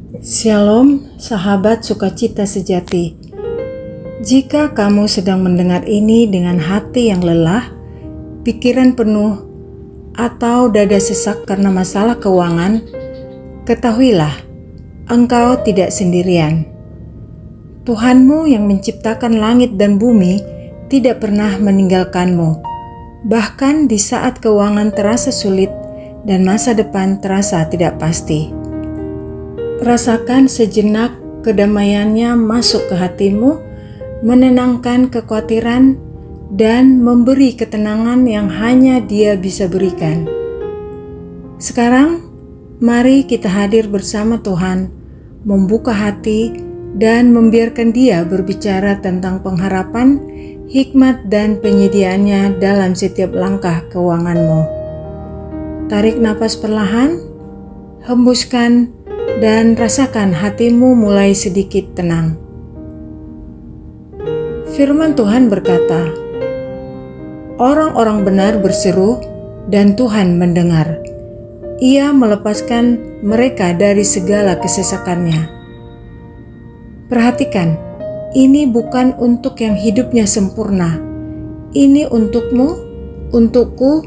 Shalom, sahabat sukacita sejati. Jika kamu sedang mendengar ini dengan hati yang lelah, pikiran penuh, atau dada sesak karena masalah keuangan, ketahuilah, engkau tidak sendirian. Tuhanmu yang menciptakan langit dan bumi tidak pernah meninggalkanmu, bahkan di saat keuangan terasa sulit dan masa depan terasa tidak pasti. Rasakan sejenak kedamaiannya masuk ke hatimu, menenangkan kekhawatiran dan memberi ketenangan yang hanya Dia bisa berikan. Sekarang, mari kita hadir bersama Tuhan, membuka hati dan membiarkan Dia berbicara tentang pengharapan, hikmat dan penyediaannya dalam setiap langkah keuanganmu. Tarik napas perlahan, hembuskan, dan rasakan hatimu mulai sedikit tenang. Firman Tuhan berkata, orang-orang benar berseru dan Tuhan mendengar. Ia melepaskan mereka dari segala kesesakannya. Perhatikan, ini bukan untuk yang hidupnya sempurna. Ini untukmu, untukku,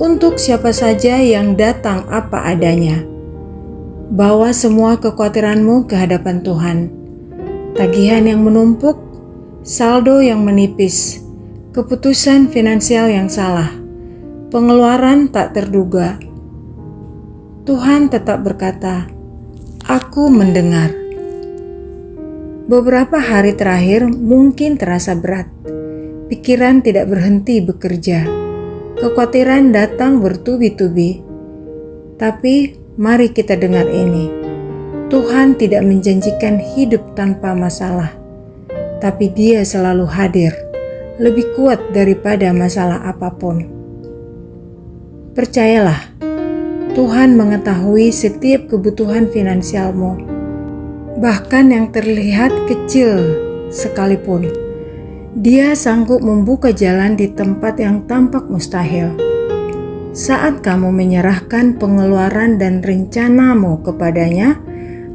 untuk siapa saja yang datang apa adanya. Bawa semua kekhawatiranmu ke hadapan Tuhan. Tagihan yang menumpuk, saldo yang menipis, keputusan finansial yang salah, pengeluaran tak terduga. Tuhan tetap berkata, "Aku mendengar." Beberapa hari terakhir mungkin terasa berat. Pikiran tidak berhenti bekerja. Kekhawatiran datang bertubi-tubi. Tapi mari kita dengar ini. Tuhan tidak menjanjikan hidup tanpa masalah, tapi Dia selalu hadir, lebih kuat daripada masalah apapun. Percayalah, Tuhan mengetahui setiap kebutuhan finansialmu, bahkan yang terlihat kecil sekalipun. Dia sanggup membuka jalan di tempat yang tampak mustahil. Saat kamu menyerahkan pengeluaran dan rencanamu kepadanya,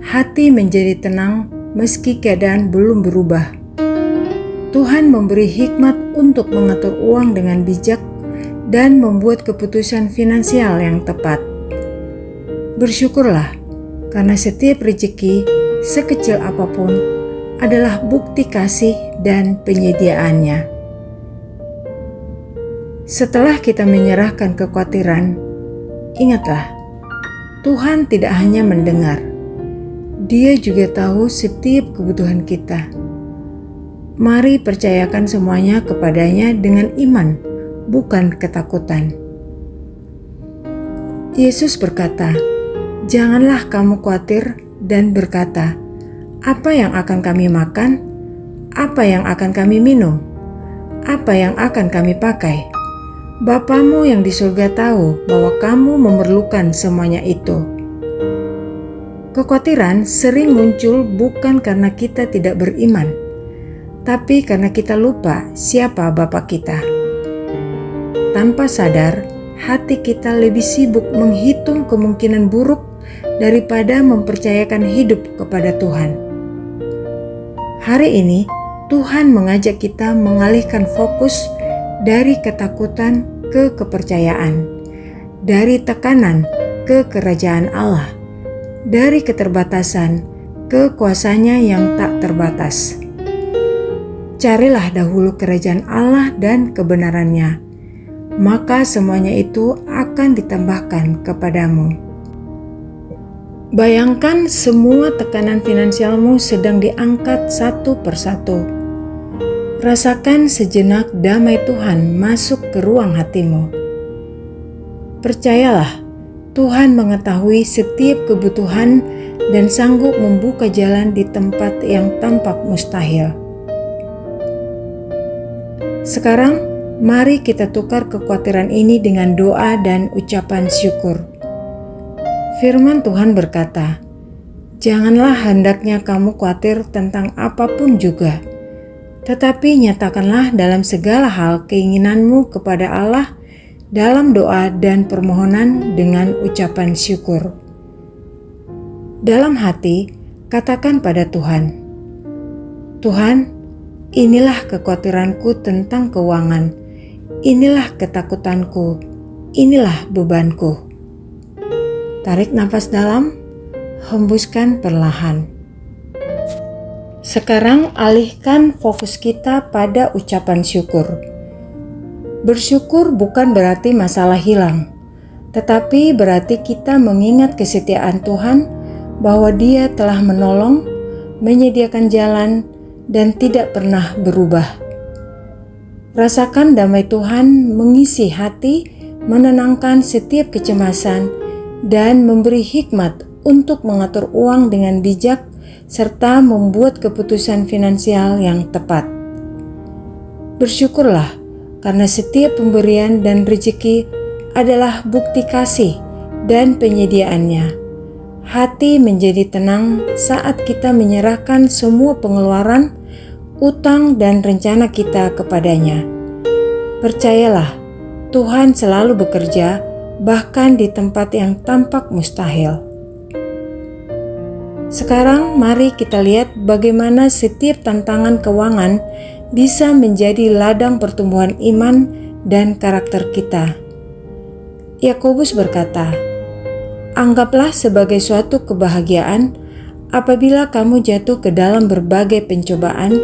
hati menjadi tenang meski keadaan belum berubah. Tuhan memberi hikmat untuk mengatur uang dengan bijak dan membuat keputusan finansial yang tepat. Bersyukurlah, karena setiap rezeki, sekecil apapun, adalah bukti kasih dan penyediaannya. Setelah kita menyerahkan kekhawatiran, ingatlah, Tuhan tidak hanya mendengar, Dia juga tahu setiap kebutuhan kita. Mari percayakan semuanya kepadanya dengan iman, bukan ketakutan. Yesus berkata, "Janganlah kamu khawatir dan berkata, apa yang akan kami makan? Apa yang akan kami minum? Apa yang akan kami pakai? Bapamu yang di surga tahu bahwa kamu memerlukan semuanya itu." Kekhawatiran sering muncul bukan karena kita tidak beriman, tapi karena kita lupa siapa Bapa kita. Tanpa sadar, hati kita lebih sibuk menghitung kemungkinan buruk daripada mempercayakan hidup kepada Tuhan. Hari ini, Tuhan mengajak kita mengalihkan fokus dari ketakutan ke kepercayaan, dari tekanan ke kerajaan Allah, dari keterbatasan ke kuasanya yang tak terbatas. Carilah dahulu kerajaan Allah dan kebenarannya, maka semuanya itu akan ditambahkan kepadamu. Bayangkan semua tekanan finansialmu sedang diangkat satu persatu. Rasakan sejenak damai Tuhan masuk ke ruang hatimu. Percayalah, Tuhan mengetahui setiap kebutuhan dan sanggup membuka jalan di tempat yang tampak mustahil. Sekarang, mari kita tukar kekhawatiran ini dengan doa dan ucapan syukur. Firman Tuhan berkata, "Janganlah hendaknya kamu khawatir tentang apapun juga, tetapi nyatakanlah dalam segala hal keinginanmu kepada Allah dalam doa dan permohonan dengan ucapan syukur." Dalam hati, Katakan pada Tuhan, Tuhan, inilah kekhawatiranku tentang keuangan, inilah ketakutanku, inilah bebanku. Tarik nafas dalam, hembuskan perlahan. Sekarang alihkan fokus kita pada ucapan syukur. Bersyukur bukan berarti masalah hilang, tetapi berarti kita mengingat kesetiaan Tuhan bahwa Dia telah menolong, menyediakan jalan, dan tidak pernah berubah. Rasakan damai Tuhan mengisi hati, menenangkan setiap kecemasan, dan memberi hikmat untuk mengatur uang dengan bijak serta membuat keputusan finansial yang tepat. Bersyukurlah karena setiap pemberian dan rezeki adalah bukti kasih dan penyediaannya. Hati menjadi tenang saat kita menyerahkan semua pengeluaran, utang, dan rencana kita kepadanya. Percayalah, Tuhan selalu bekerja, bahkan di tempat yang tampak mustahil. Sekarang mari kita lihat bagaimana setiap tantangan keuangan bisa menjadi ladang pertumbuhan iman dan karakter kita. Yakobus berkata, "Anggaplah sebagai suatu kebahagiaan apabila kamu jatuh ke dalam berbagai pencobaan,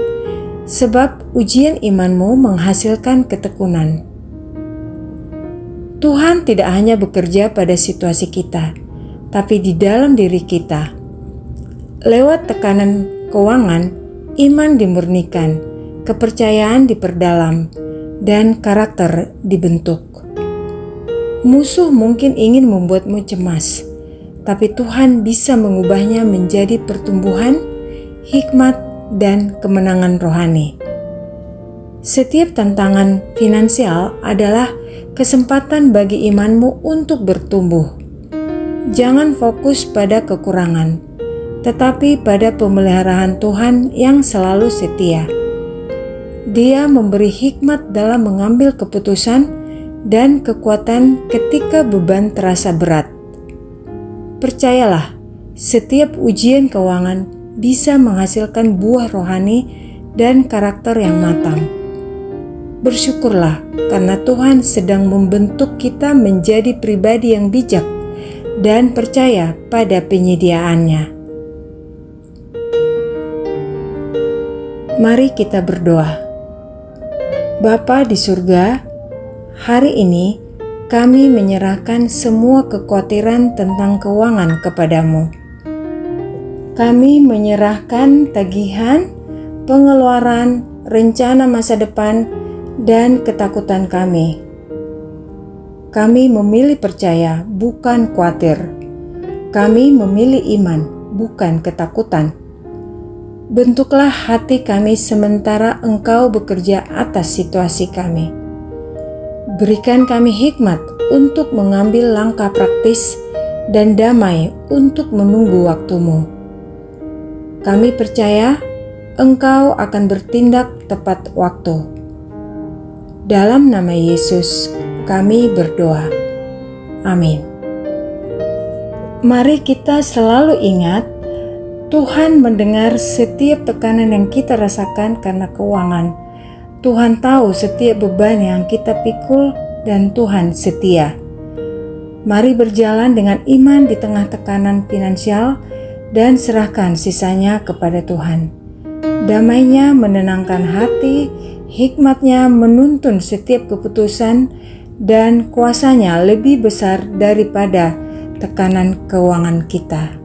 sebab ujian imanmu menghasilkan ketekunan." Tuhan tidak hanya bekerja pada situasi kita, tapi di dalam diri kita. Lewat tekanan keuangan, iman dimurnikan, kepercayaan diperdalam, dan karakter dibentuk. Musuh mungkin ingin membuatmu cemas, tapi Tuhan bisa mengubahnya menjadi pertumbuhan, hikmat, dan kemenangan rohani. Setiap tantangan finansial adalah kesempatan bagi imanmu untuk bertumbuh. Jangan fokus pada kekurangan, tetapi pada pemeliharaan Tuhan yang selalu setia. Dia memberi hikmat dalam mengambil keputusan dan kekuatan ketika beban terasa berat. Percayalah, setiap ujian keuangan bisa menghasilkan buah rohani dan karakter yang matang. Bersyukurlah karena Tuhan sedang membentuk kita menjadi pribadi yang bijak dan percaya pada penyediaannya. Mari kita berdoa. Bapa di surga, hari ini kami menyerahkan semua kekhawatiran tentang keuangan kepadamu. Kami menyerahkan tagihan, pengeluaran, rencana masa depan, dan ketakutan kami. Kami memilih percaya, bukan khawatir. Kami memilih iman, bukan ketakutan. Bentuklah hati kami sementara Engkau bekerja atas situasi kami. Berikan kami hikmat untuk mengambil langkah praktis dan damai untuk menunggu waktu-Mu. Kami percaya Engkau akan bertindak tepat waktu. Dalam nama Yesus kami berdoa. Amin. Mari kita selalu ingat, Tuhan mendengar setiap tekanan yang kita rasakan karena keuangan. Tuhan tahu setiap beban yang kita pikul dan Tuhan setia. Mari berjalan dengan iman di tengah tekanan finansial dan serahkan sisanya kepada Tuhan. Damai-Nya menenangkan hati, hikmat-Nya menuntun setiap keputusan, dan kuasa-Nya lebih besar daripada tekanan keuangan kita.